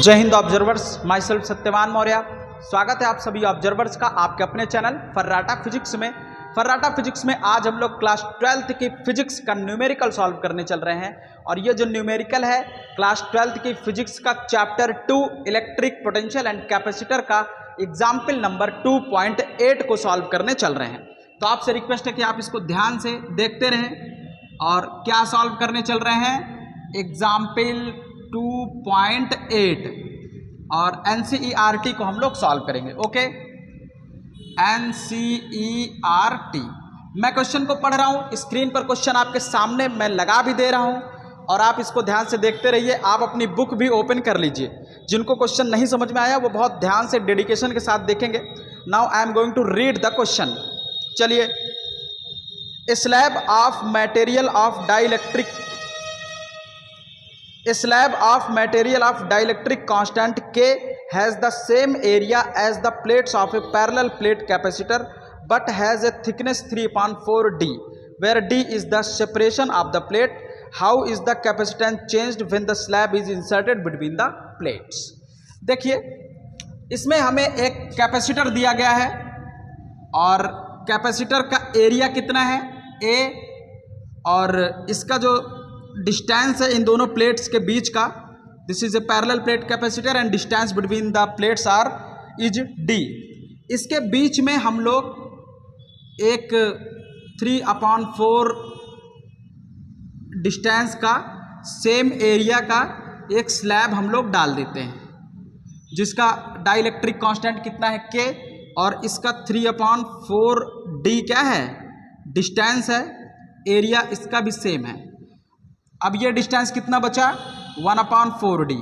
जय Hind observers, my self Satyavan Maurya. स्वागत है आप सभी ऑब्जर्वर्स का आपके अपने चैनल फर्राटा फिजिक्स में। फर्राटा फिजिक्स में आज हम लोग क्लास 12th की फिजिक्स का न्यूमेरिकल सॉल्व करने चल रहे हैं और ये जो न्यूमेरिकल है क्लास 12th की फिजिक्स का chapter 2 electric potential and capacitor का एग्जाम्पल नंबर 2.8 को सॉल्व करने चल रहे हैं। तो आपसे रिक्वेस्ट है कि आप इसको ध्यान से देखते रहें और क्या सॉल्व करने चल रहे हैं, एग्जाम्पल 2.8 और NCERT को हम लोग सॉल्व करेंगे। ओके, NCERT मैं क्वेश्चन को पढ़ रहा हूँ, स्क्रीन पर क्वेश्चन आपके सामने मैं लगा भी दे रहा हूँ और आप इसको ध्यान से देखते रहिए। आप अपनी बुक भी ओपन कर लीजिए। जिनको क्वेश्चन नहीं समझ में आया वो बहुत ध्यान से डेडिकेशन के साथ देखेंगे। Now I am going to read the question. चलिए, slab of material of dielectric A slab of material of dielectric constant K has the same area as the plates of a parallel plate capacitor but has a thickness 3/4 D, where D is the separation of the plate. How is the capacitance changed when the slab is inserted between the plates? देखिए, इसमें हमें एक capacitor दिया गया है और capacitor का area कितना है A और इसका जो डिस्टेंस है इन दोनों प्लेट्स के बीच का, this is a parallel plate capacitor and distance between the plates are is D. इसके बीच में हम लोग एक 3/4 डिस्टेंस का सेम एरिया का एक स्लैब हम लोग डाल देते हैं जिसका डाइलेक्ट्रिक कांस्टेंट कितना है K और इसका 3/4 D क्या है, डिस्टेंस है, एरिया इसका भी सेम है। अब ये डिस्टेंस कितना बचा, 1/4 D।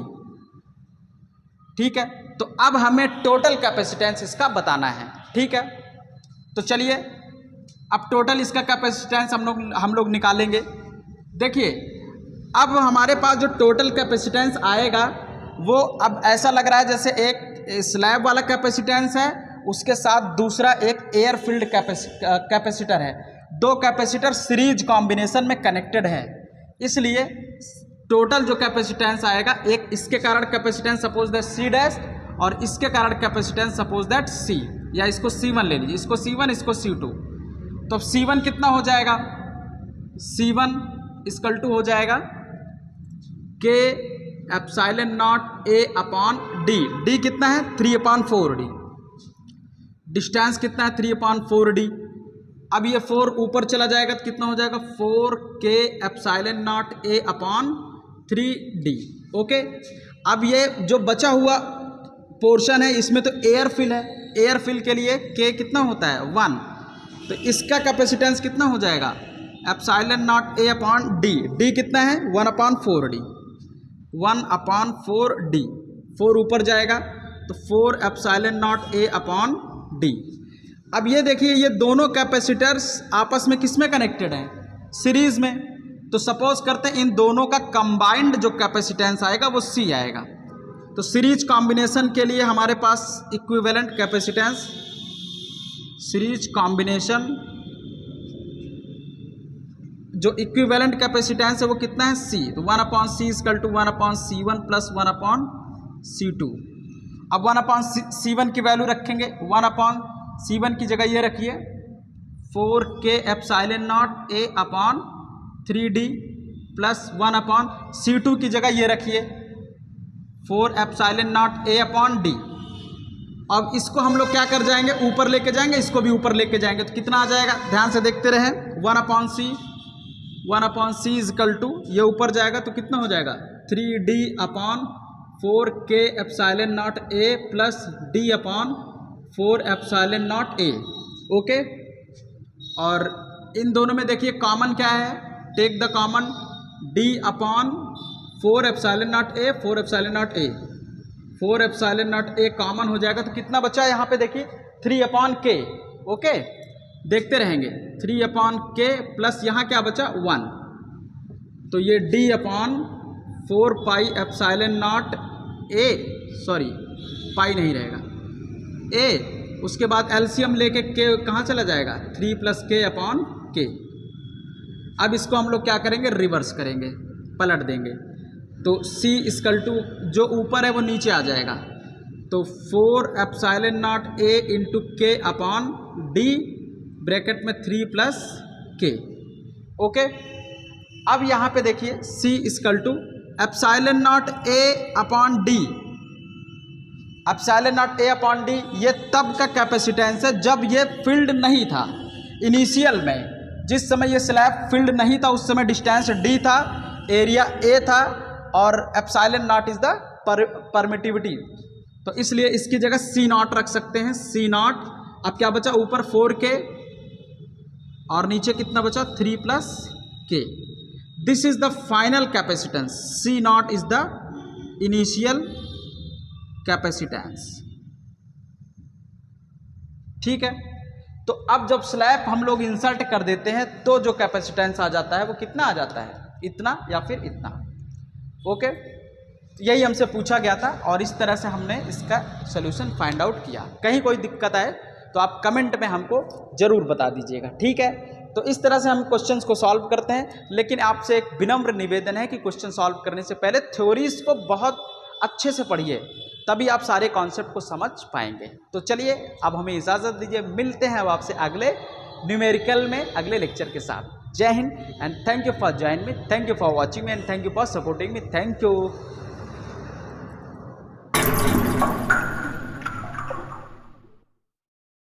ठीक है, तो अब हमें टोटल कैपेसिटेंस इसका बताना है। ठीक है, तो चलिए अब टोटल इसका कैपेसिटेंस हम लोग निकालेंगे। देखिए, अब हमारे पास जो टोटल कैपेसिटेंस आएगा वो अब ऐसा लग रहा है जैसे एक स्लैब वाला कैपेसिटेंस है, उसके साथ दूसरा एक एयर फील्ड कैपेसिटर है। दो कैपेसिटर सीरीज कॉम्बिनेशन में कनेक्टेड है, इसलिए टोटल जो कैपेसिटेंस आएगा, एक इसके कारण capacitance suppose that C dash और इसके कारण कैपेसिटेंस सपोज दैट C, या इसको C1 ले लीजिए, इसको C1 इसको C2। तो C1 कितना हो जाएगा, C1 इक्वल टू हो जाएगा K epsilon nought A upon D। D कितना है, 3/4 D। डिस्टेंस कितना है, 3/4 D। अब ये 4 ऊपर चला जाएगा तो कितना हो जाएगा, 4K epsilon nought A upon 3D। Okay, अब ये जो बचा हुआ पोर्शन है इसमें तो एयर फिल है, एयर फिल के लिए K कितना होता है, 1। तो इसका कैपेसिटेंस कितना हो जाएगा, epsilon nought A upon D। D कितना है, 1/4 D, 1/4 D। 4 ऊपर जाएगा तो 4 epsilon nought A upon D। अब ये देखिए, ये दोनों कैपेसिटर्स आपस में किस में कनेक्टेड हैं, सीरीज में। तो सपोज करते हैं इन दोनों का कंबाइंड जो कैपेसिटेंस आएगा वो C आएगा। तो सीरीज कॉम्बिनेशन के लिए हमारे पास इक्विवेलेंट कैपेसिटेंस, सीरीज कॉम्बिनेशन जो इक्विवेलेंट कैपेसिटेंस है वो कितना है, C। तो 1/C equal to 1/C1 plus 1/C2। अब 1/C1 की वैल्यू रखेंगे, 1/C1 की जगह ये रखिए 4K epsilon nought A upon 3D plus 1/C2 की जगह ये रखिए 4 epsilon nought A upon D। अब इसको हम लोग क्या कर जाएंगे, ऊपर लेके जाएंगे, इसको भी ऊपर लेके जाएंगे तो कितना आ जाएगा, ध्यान से देखते रहें। 1/C इक्वल टू ये ऊपर जाएगा तो कितना हो जाएगा, 3D upon 4K epsilon nought A plus D upon 4 epsilon nought A। Okay, और इन दोनों में देखिए कॉमन क्या है, take the common, D upon 4 epsilon nought A, 4 epsilon nought A, 4 epsilon nought A common हो जाएगा तो कितना बचा है यहाँ पे देखिए, 3/K। ओके, देखते रहेंगे, 3/K प्लस यहाँ क्या बचा, 1। तो ये D upon 4 pi epsilon nought A, sorry पाई नहीं रहेगा A, उसके बाद एलसीएम लेके K कहाँ चला जाएगा, 3 + K अपॉन K। अब इसको हम लोग क्या करेंगे, रिवर्स करेंगे, पलट देंगे। तो C इक्वल टू जो ऊपर है वो नीचे आ जाएगा, तो 4 एप्सिलॉन नॉट A इंटू के अपॉन D ब्रैकेट में 3 प्लस के। ओके, अब यहाँ पे देखिए C equal to epsilon nought A upon D, epsilon nought A upon D ये तब का कैपेसिटेंस है जब ये फील्ड नहीं था। इनिशियल में जिस समय ये स्लैब फील्ड नहीं था उस समय डिस्टेंस D था, एरिया A था और epsilon not is the permittivity, तो इसलिए इसकी जगह C नॉट रख सकते हैं, C नॉट। अब क्या बचा, ऊपर 4K और नीचे कितना बचा, 3 plus K। This is the final capacitance, C not is the initial capacitance. ठीक है, तो अब जब स्लैब हम लोग इंसर्ट कर देते हैं तो जो कैपेसिटेंस आ जाता है वो कितना आ जाता है, इतना या फिर इतना। ओके, यही हमसे पूछा गया था और इस तरह से हमने इसका सॉल्यूशन फाइंड आउट किया। कहीं कोई दिक्कत आए तो आप कमेंट में हमको ज़रूर बता दीजिएगा। ठीक है, तो इस तरह से हम क्वेश्चंस को सॉल्व करते हैं, लेकिन आपसे एक विनम्र निवेदन है कि क्वेश्चन सॉल्व करने से पहले थ्योरीज को बहुत अच्छे से पढ़िए, तभी आप सारे कॉन्सेप्ट को समझ पाएंगे। तो चलिए अब हमें इजाज़त दीजिए, मिलते हैं अब आपसे अगले न्यूमेरिकल में अगले लेक्चर के साथ। जय Hind and thank you for join me, thank you for watching me and thank you for supporting me, thank you.